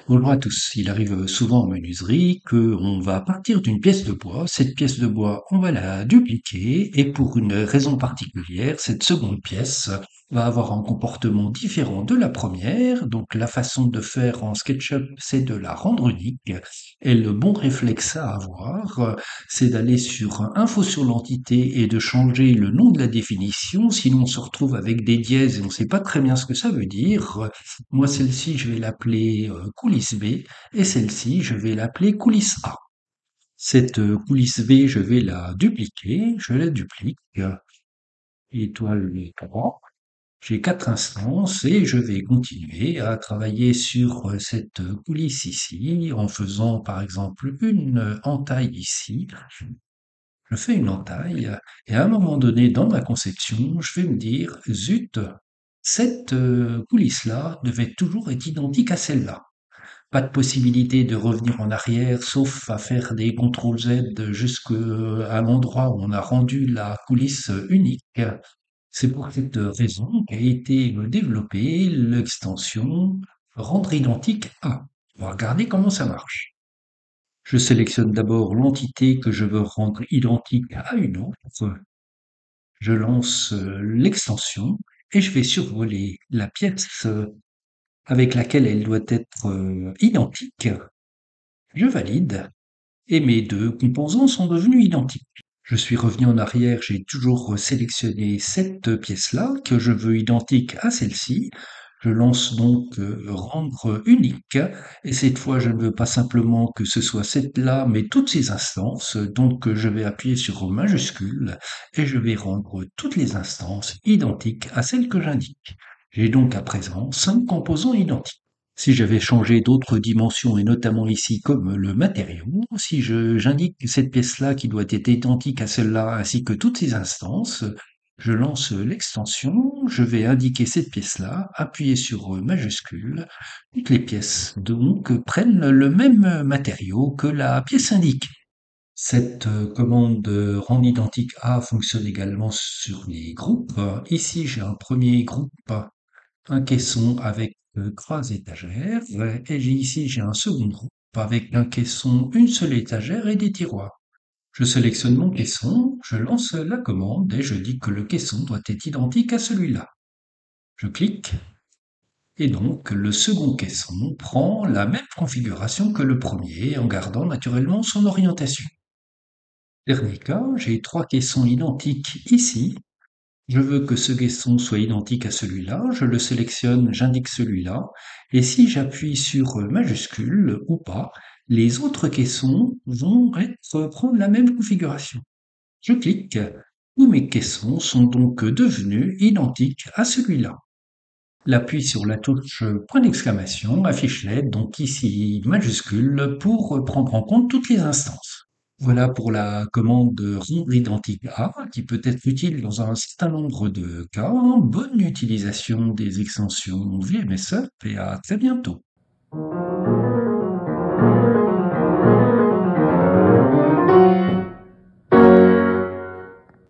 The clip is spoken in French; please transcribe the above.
Bonjour à tous. Il arrive souvent en menuiserie qu'on va partir d'une pièce de bois. Cette pièce de bois, on va la dupliquer et pour une raison particulière, cette seconde pièce va avoir un comportement différent de la première. Donc la façon de faire en SketchUp, c'est de la rendre unique. Et le bon réflexe à avoir, c'est d'aller sur Info sur l'entité et de changer le nom de la définition. Sinon, on se retrouve avec des dièses et on ne sait pas très bien ce que ça veut dire. Moi, celle-ci, je vais l'appeler coulisse B et celle-ci, je vais l'appeler coulisse A. Cette coulisse B, je vais la dupliquer. Je la duplique. Étoile 3. J'ai quatre instances et je vais continuer à travailler sur cette coulisse ici en faisant par exemple une entaille ici. Je fais une entaille et à un moment donné dans ma conception, je vais me dire, zut, cette coulisse-là devait toujours être identique à celle-là. Pas de possibilité de revenir en arrière, sauf à faire des CTRL Z jusqu'à l'endroit où on a rendu la coulisse unique. C'est pour cette raison qu'a été développée l'extension rendre identique à. On va regarder comment ça marche. Je sélectionne d'abord l'entité que je veux rendre identique à une autre. Je lance l'extension et je vais survoler la pièce avec laquelle elle doit être identique. Je valide et mes deux composants sont devenus identiques. Je suis revenu en arrière, j'ai toujours sélectionné cette pièce-là que je veux identique à celle-ci. Je lance donc rendre unique et cette fois je ne veux pas simplement que ce soit cette-là mais toutes ces instances. Donc je vais appuyer sur majuscule et je vais rendre toutes les instances identiques à celles que j'indique. J'ai donc à présent 5 composants identiques. Si j'avais changé d'autres dimensions, et notamment ici comme le matériau, si j'indique cette pièce-là qui doit être identique à celle-là ainsi que toutes ces instances, je lance l'extension, je vais indiquer cette pièce-là, appuyer sur majuscule, toutes les pièces donc prennent le même matériau que la pièce indiquée. Cette commande rend identique à fonctionne également sur les groupes. Ici, j'ai un premier groupe un caisson avec trois étagères et j'ai un second groupe avec un caisson, une seule étagère et des tiroirs. Je sélectionne mon caisson, je lance la commande et je dis que le caisson doit être identique à celui-là. Je clique et donc le second caisson prend la même configuration que le premier en gardant naturellement son orientation. Dernier cas, j'ai trois caissons identiques ici. Je veux que ce caisson soit identique à celui-là, je le sélectionne, j'indique celui-là, et si j'appuie sur majuscule ou pas, les autres caissons vont prendre la même configuration. Je clique, tous mes caissons sont donc devenus identiques à celui-là. L'appui sur la touche point d'exclamation affiche l'aide, donc ici majuscule, pour prendre en compte toutes les instances. Voilà pour la commande rendre identique à, qui peut être utile dans un certain nombre de cas. Bonne utilisation des extensions VMSUP et à très bientôt.